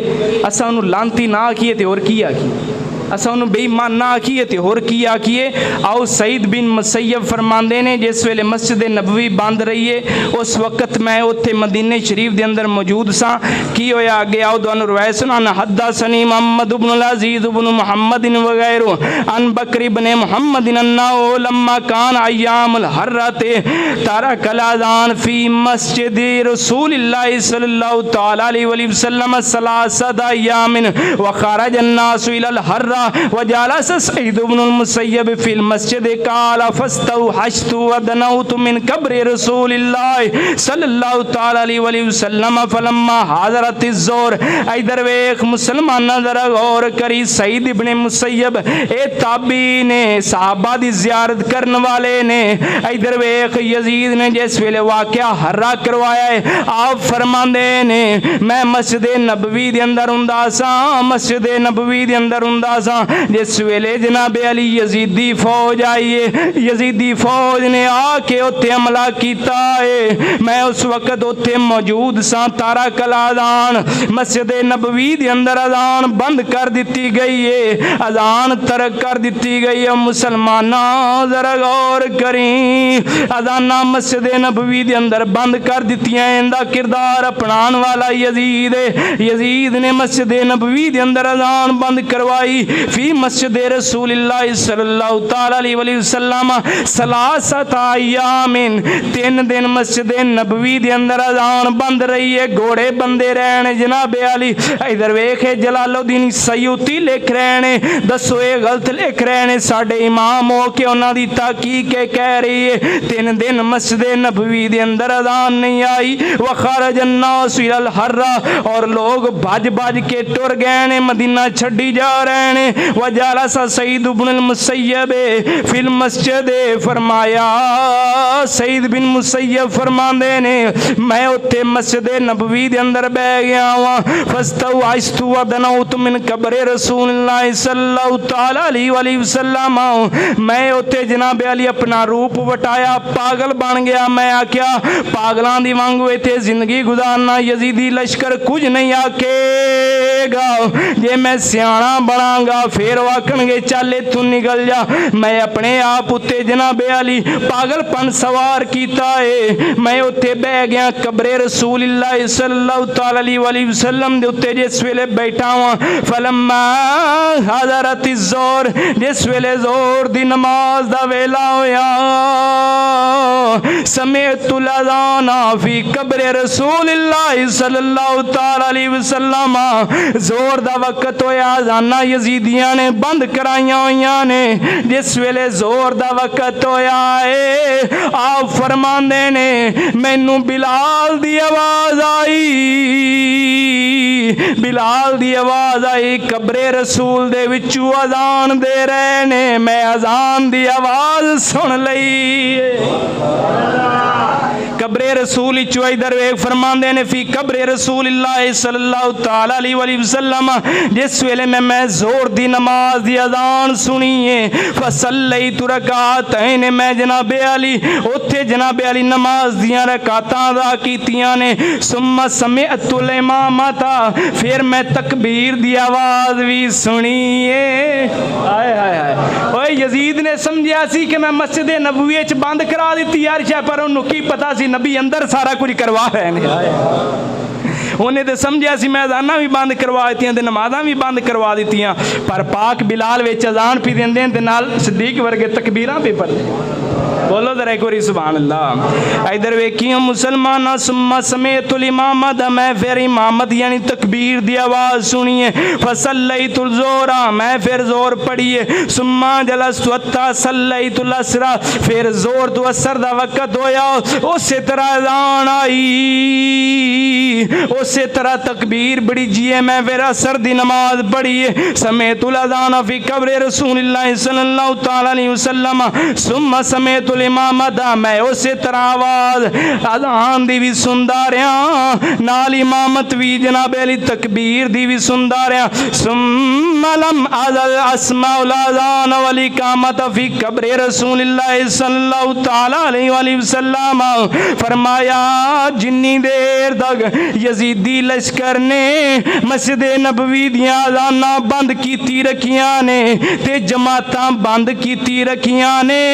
असा उन्होंने लांती ना आखिए तो और की आखिए, असा उन्होंने बेईमान ना आखिए तो होर की आखिए। आओ सईद बिन मुसैयब फरमाते ने जिस वेले मस्जिद नबवी बंद रही है उस वक्त मैं उत्थे मदीने शरीफ के अंदर मौजूद सा। की होया आगे आओ तुहानू रवायत सुनाना। हद्दसनी मुहम्मद इब्नुल अजीज इब्नु मुहम्मद वगैरह अन बकर इब्न मुहम्मद अन्नाहु लम्मा कान अय्यामुल हर्रते तरकल अज़ान फी मस्जिद रसूलिल्लाह सल्लल्लाहु तआला अलैहि वसल्लम सलासत अय्यामिन व खरज अन्नासु इलल हर्रा वजालस सईद इब्नुल मुसैयब फिल मस्जिद काल फस्तौहशतु वदनौतु मिन कब्र रसूलिल्लाह सल्लल्लाहु तआला अलैहि वसल्लम फलम्मा हाज़रतिज़ ज़ोर। इधर वेख मुसलमान जरा गौर करी, सईद इब्न मुसैयब ए ताबी ने सहाबा दी ज़ियारत करने वाले ने, इधर वेख यजीद ने जिस वेले वाक़या हर्रा करवाया है आप फरमांदे ने मैं मस्जिद नबवी दे अंदर हुंदा सा, मस्जिद नबवी दे अंदर हुंदा जिस वेले जनाबे अली यजीदी फौज आई है, यजीदी फौज ने आके उत्ते हमला किया है। मैं उस वक्त उत्ते मौजूद सा। तारा कला अज़ान मस्जिद नबवी दे अंदर अज़ान बंद कर दी गई है, अज़ान तरक कर दी गई है। मुसलमाना जरा गौर करी, अज़ाना मस्जिद नबवी दे अंदर बंद कर दित्तियां। इनका किरदार अपनाने वाला यजीद है। यजीद ने मस्जिद नबवी दे अंदर अज़ान बंद करवाई। फी मस्जिद रसूलिल्लाह सल्लल्लाहु तआला अलैहि वसल्लम सलासत अय्यामिन 3 दिन मस्जिद नबवी दे अंदर अजान बंद रही है, घोड़े बंदे रहने जनाब अली। इधर वेखे जलालुद्दीन सयूती लिख रहे ने, दसो ये गलत लिख रहे ने, साडे इमाम हो के उन्हां दी ताकीक कह रही है 3 दिन मस्जिद नबवी दे अंदर अजान नहीं आई। वखरज अन्नास इलल हर्रा, और लोग भज भज के टुर गए ने, मदीना छड्डी जा रहे ने। वजलसा सईद इब्नुल मुसय्यब फिल मस्जिद, फरमाया सईद बिन मुसय्यब फरमांदे ने मैं उत्ते मस्जिद नबवी दे अंदर बैठ गया वा। फस्तउ आइस्तु वदनउत मिन कब्र रसूलुल्लाह सल्लल्लाहु तआला अलैहि वसल्लम, मैं उत्ते जनाब अली अपना रूप वटाया, पागल बन गया। मैं आख्या पागलां दी वांगू इत्थे जिंदगी गुजारना, यजीदी लश्कर कुछ नहीं आखेगा। जे मैं सियाणा बनांगा फिर आखणगे चल इत्थों निकल जा। मैं अपने आप उत्ते जनाब अली पागलपन सवार कीता है। मैं उत्ते बह गया कब्रे रसूलिल्लाह सल्लल्लाहु तआला अलैहि वसल्लम दे उत्ते जिस वेले बैठा वां। फलम्मा हज़रत ज़ोर, जिस वेले ज़ोर दी नमाज दा वेला होया, समेतुल अज़ाना फी कब्रे रसूलिल्लाह सल्लल्लाहु तआला अलैहि वसल्लम, ज़ोर दा वक्त होया, अज़ाना यजीदियां ने बंद कराइयां होइयां ने। जिस वेले ज़ोर दा वक्त होया है, आप फरमांदे ने मैनू बिलाल दी आवाज़ आई, बिलाल दी आवाज़ आई, कब्रे रसूल दे विचू अजान दे रहे ने। मैं अजान दी आवाज़ सुन लई। कब्रे रसूल इचो इधर वेख फरमांदे ने फी कब्रे रसूलिल्लाह सल्लल्लाहु तआला अलैहि वसल्लम, जिस वेले मैं जोर दी नमाज दी अजान सुनी है। फसल्लैतु रकातैन, मैं जनाब अली उत्थे जनाब अली नमाज दियां रकातां अदा कीतियां ने। सुम्मा समिअतुल इमामता, फिर मैं तकबीर दी आवाज़ भी सुनी है। हाय हाय हाय, ओए यजीद ने समझिया सी कि मैं मस्जिद नबवी च बंद करा दी यार, पर उन्होंने की पता सी नबी अंदर सारा कुछ करवा रहे हैं। उन्हें तो समझिया सी मैं अजाना भी बंद करवा दित्तियां ते नमाज़ां भी बंद करवा दित्तियां, पर पाक बिलाल विच अजान पी देंदे ते नाल सिद्दीक वर्गे तकबीरां भी पढ़दे। बोलो जरा एक बारी सुभान अल्लाह। इधर वेखियो मुसलमाना, सुम्मा समेतुल इमामत, मैं फिर इमामत यानी तकबीर दी आवाज़ सुनिए। फसल्लैतुल ज़ोरा, मैं फिर ज़ोर पढ़िए। सुम्मा जलस्तु हत्ता सल्लैतुल असरा, फिर ज़ोर तो असर दा वक्त होया, उसी तरह अज़ान आई, उसी तरह तकबीर बड़ी जिए। मैं फिर असर दी नमाज पढ़िए। समेतुल अज़ान फी कब्र रसूलिल्लाह सल्लल्लाहु तआला अलैहि वसल्लम, सुम्मा समेतुल इमामत, मैं उसी तरह आवाज़ अज़ान दी भी सुनदा रहा, नाल इमामत भी जनाब अली तकबीर दी भी सुनदा रहा। सुम्मा लम अज़ल अस्माउल अज़ान वल इकामत फी कब्र रसूलिल्लाह सल्लल्लाहु तआला अलैहि वसल्लम, फरमाया जिन्नी देर तक यजीदी लश्कर ने मस्जिद नबवी दियां अज़ानां बंद कीती रखियां ने ते जमातां बंद कीती रखियां ने,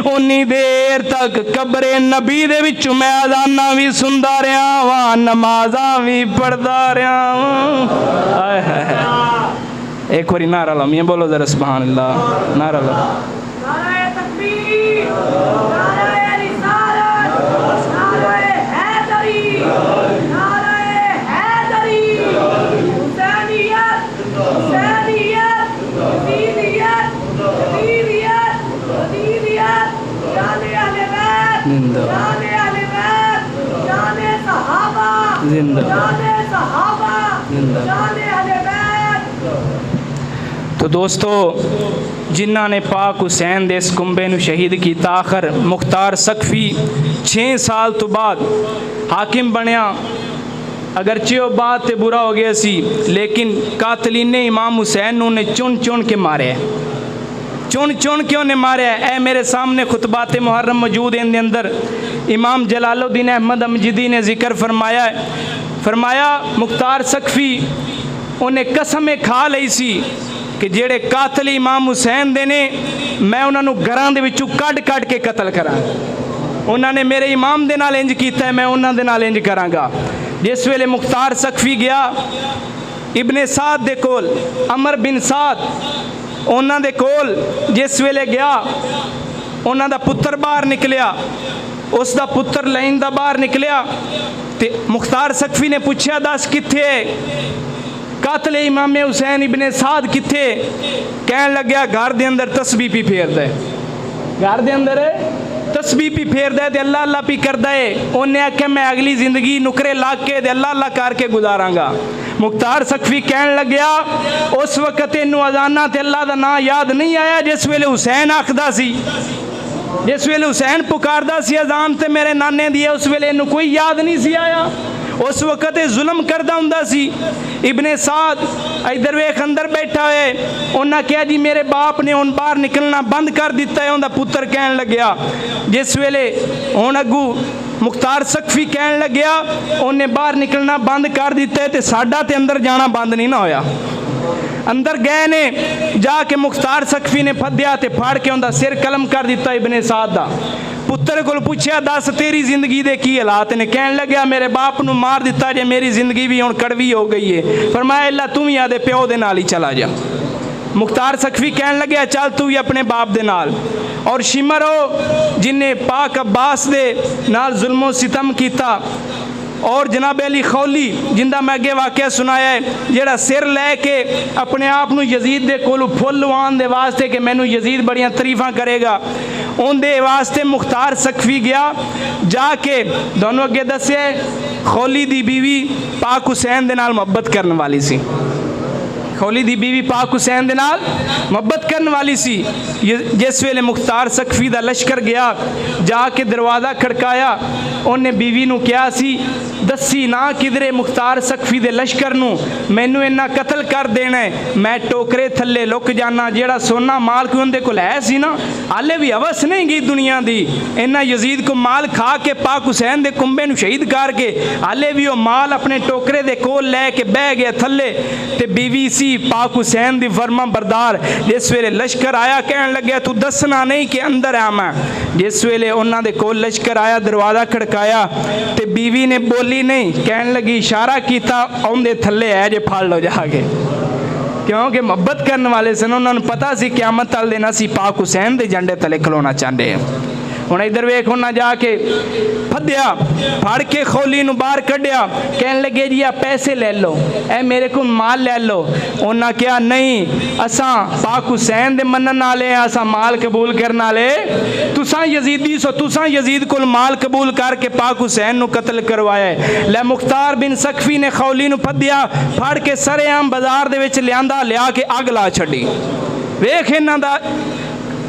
उन्नी देर तक कब्रे नबी दे विच मैं अज़ानां भी सुनदा रहा वां, नमाज़ां भी पढ़दा रहा वां। एक बारी नारा ला मियां, बोलो जरा सुभान अल्लाह, नारा ला। तो दोस्तों, जिन्हों ने पाक हुसैन दे इस कुंबे नूं शहीद किया, आखिर मुख्तार सकफी 6 साल तो बाद हाकिम बनया। अगरचे वो बात तो बुरा हो गया सी, लेकिन कातलीन ने इमाम हुसैन ने चुन चुन के मारे, चुन चुन के उन्हें मारे। ए मेरे सामने खुतबात मुहर्रम मौजूद हैं, अंदर इमाम जलालुद्दीन अहमद अमजदी ने जिक्र फरमाया, फरमाया मुख्तार सकफी उन्हें कसम खा लई सी कि जेड़े कातल इमाम हुसैन दे ने, मैं उन्होंने घरां दे विचों कढ़ कढ़ के कतल करा। उन्होंने मेरे इमाम दे नाल इंज कीता है, मैं उन्होंने दे नाल इंज करांगा। जिस वेले मुख्तार सकफी गया इब्ने साद दे कोल, अमर बिन साद उन्हां दे कोल जिस वेले गया, उन्हां दा पुत्र बाहर निकलिया, उस दा पुत्र लैंदा बाहर निकलिया ते मुख्तार सकफी ने पूछा दस किथे कातल इमाम हुसैन इब्ने साद किथे? कहन लग्या घर दे अंदर तस्बीह पी फेरदा है, घर दे अंदर तस्बीह पी फेरदा है ते अल्लाह अल्लाह पी करदा है। उन्हें आख्या मैं अगली जिंदगी नुकरे लाग के अल्लाह अल्लाह करके गुजारांगा। मुख्तार सकफी कहन लग्या उस वक्त इनू अजाना ते अल्लाह दा नाम याद नहीं आया जिस वेले हुसैन आखदा सी, जिस वेले हुसैन पुकारदा सी अजान ते मेरे नाने दी, उस वेले इनू कोई याद नहीं सी आया। उस वक्त जुल्म करदा हुंदा सी। इब्ने साद इधर वेख अंदर बैठा है, उन्हें कहा जी मेरे बाप ने हुण बाहर निकलना बंद कर दिता है। उनका पुत्र कहन लग्या जिस वेले हुण अगू मुख्तार सकफी कहन लग्या उन्हें बाहर निकलना बंद कर दिता है तो साडा ते अंदर जाना बंद नहीं ना होया। अंदर गए ने, जाके मुख्तार सकफी ने फद्या ते फाड़ के उनका सिर कलम कर दिता इब्ने साद दा। पुत्र को पूछया दस तेरी जिंदगी दे की हालात ने? कहन लग्या मेरे बाप नू मार दिता जे, मेरी जिंदगी भी हुण कड़वी हो गई है। फरमाया अल्लाह तू भी आदे प्यो दे नाल ही चला जा। मुख्तार सकफी कहन लग्या चल तू भी अपने बाप दे नाल। और शिमर हो जिन्हें पाक अब्बास दे नाल जुल्मो सितम किया, और जनाब अली खौली जिंदा मैं अगे वाक़या सुनाया है, जेड़ा सिर लैके अपने आप नू यजीद दे कोल फुल लवान दे वास्ते कि मैनू यजीद बड़ियां तरीफां करेगा, उनके वास्ते मुख्तार सकफी गया। जाके दोनों अगे दस्या खौली दी बीवी पाक हुसैन दे नाल मुहब्बत करने वाली सी, खौली दी बीवी पाक हुसैन दे नाल मुहब्बत करने वाली सी। जिस वेले मुख्तार सकफी दा लश्कर गया, जाके दरवाज़ा खड़काया, उन्हें बीवी नू कहा सी दसी ना किधरे मुख्तार सकफी दे लश्कर नू मैनू इन्ना कतल कर देना है, मैं टोकरे थल्ले लुक जाना, जेड़ा सोना माल कोई उनके कोल है सी ना, हाले भी हवस नहीं गई दुनिया दी, इन्ना यजीद को माल खा के पाक हुसैन दे कुंबे नू शहीद करके हाले भी वो माल अपने टोकरे दे कोल लैके बह गया थल्ले। ते बीवी सी पाक हुसैन दी फरमा बरदार। जिस वेले लश्कर आया कहन लग्या तू दसना नहीं कि अंदर आ मैं। जिस वेले उन्हां दे कोल लश्कर आया, दरवाज़ा खड़काया ते बीवी ने बोली नहीं, कहन लगी इशारा किया आउंदे थल्ले है जे फड़ लो जाके, क्योंकि मुहब्बत करने वाले सन, उन्होंने पता सी क़यामत तल देना सी पाक हुसैन दे झंडे तले खलोना चाहते हैं। हुण इधर वेख उन्हें जाके फद्या, फड़ के खौली नू बाहर कढ़िया, कहन लगे जी आ पैसे ले लो, ए मेरे को माल ले लो। उन्हें कहा नहीं असा पाक हुसैन दे मनन वाले, असा माल कबूल करने वाले, तुसा यजीदी सो, तुसा यजीद को माल कबूल करके पाक हुसैन नू कतल करवाया। लै मुख्तार बिन सकफी ने खौली नू फद्या, फड़ के सरेआम बाजार दे विच लियांदा, लिया के अग ला छड्डी। वेख इन्हां दा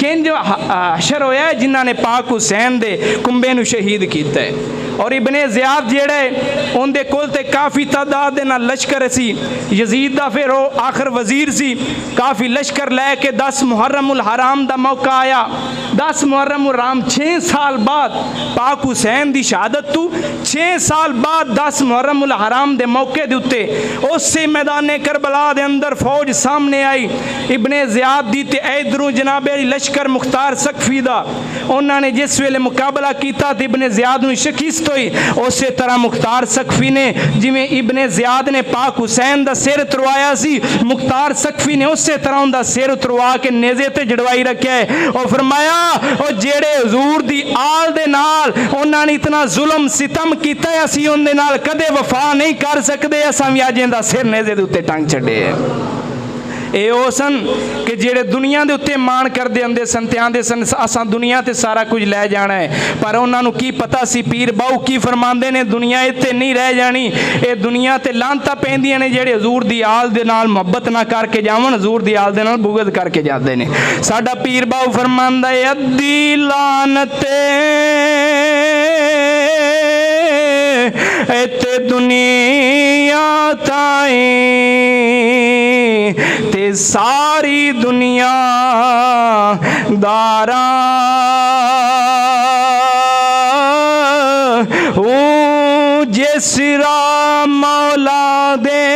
किंज हशर होया है जिन्हां ने पाक हुसैन दे कुंबे नू शहीद किया है। और इब्ने ज़ियाद जेड़े उनके कोल ते काफ़ी तादाद दे नाल लश्कर सी, यजीद दा फिर वो आखिर वजीर सी, काफ़ी लश्कर लैके 10 मुहर्रमुल हराम दा मौका आया। 10 मुहर्रमुल हराम 6 साल बाद पाक हुसैन दी शहादत तू 6 साल बाद 10 मुहर्रमुल हराम दे मौके दे उत्ते उसे मैदान करबला दे अंदर फौज सामने आई इब्ने ज़ियाद दी ते इधरों जनाब अली लश्कर मुख्तार सकफी दा। उन्होंने जिस वेले मुकाबला किया तो इब्ने ज़ियाद नू शिकस्त हुई। उस तरह मुख्तार सकफी ने जिमें इब्ने ज़ियाद ने पाक हुसैन दा सिर उतरवाया सी, मुख्तार सकफी ने उस तरह उनका सिर उतरवा के नेज़े ते जड़वाई रखा है। और फरमाया और जेड़े हजूर दी आल दे नाल उन्होंने इतना जुल्म सितम किया, असीं उनदे नाल कदे वफा नहीं कर सकते, असां भी अज इहदा सिर नेज़े दे उत्ते टंग छड्डे। ये वो सन कि जेड़े दुनिया के उत्ते मान करते आते सन ते आंदे सन असां दुनिया ते सारा कुछ लै जाना है, पर उन्होंने की पता सी पीर बाऊ की फरमाते ने दुनिया इत्ते नहीं रह जानी, ये दुनिया ते लानतां पैंदियां ने जेड़े हजूर दी आल दे नाल मुहब्बत ना करके जावन, हजूर दी आल दे नाल बुगद करके जाते हैं। साडा पीर बाऊ फरमांदा है अद्धी लानते इत्ते दुनिया ताईं ते सारी दुनिया दारा ओ जिसरा मौला दे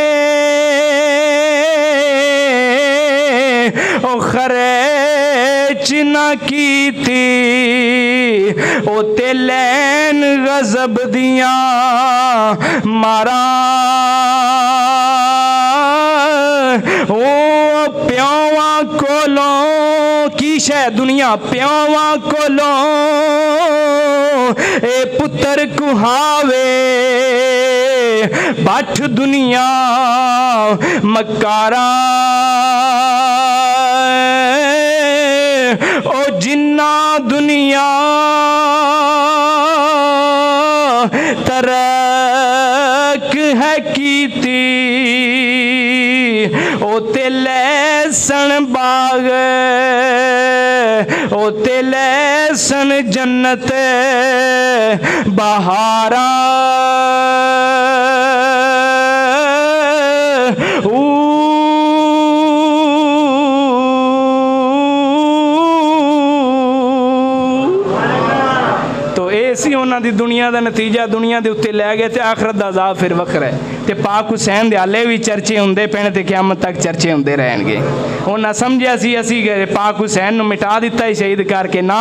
ओ खरेच न कीती ओ ते लैन गजब दियां मारा प्योवां कोलों की शै दुनिया प्योवां कोलों ए पुत्र कुहावे बठ दुनिया मकारा ओ जिन्ना दुनिया तरक है कीती ओ ते लैसन बाग ओ ते लैसन जन्नत बहारा सी उन्हां दी दुनिया का नतीजा दुनिया के उत्ते लै गए तो आखरत का अजाब फिर वखरा है। तो पाक हुसैन दे हाले भी चर्चे होंदे पैण ते क़यामत तक चर्चे होंदे रहणगे। उन्हां समझिया सी असी पाक हुसैन नूं मिटा दिता ही शहीद करके, ना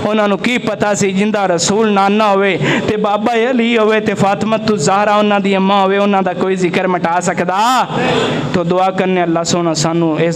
उन्हां नूं की पता सी जिंदा रसूल नाना होवे ते बाबा अली होवे ते फातिमतुज़ ज़हरा उन्हां दी अम्मा होवे, उन्हां दा कोई जिक्र मिटा सकदा। तो दुआ करने अल्लाह सोना सानू इस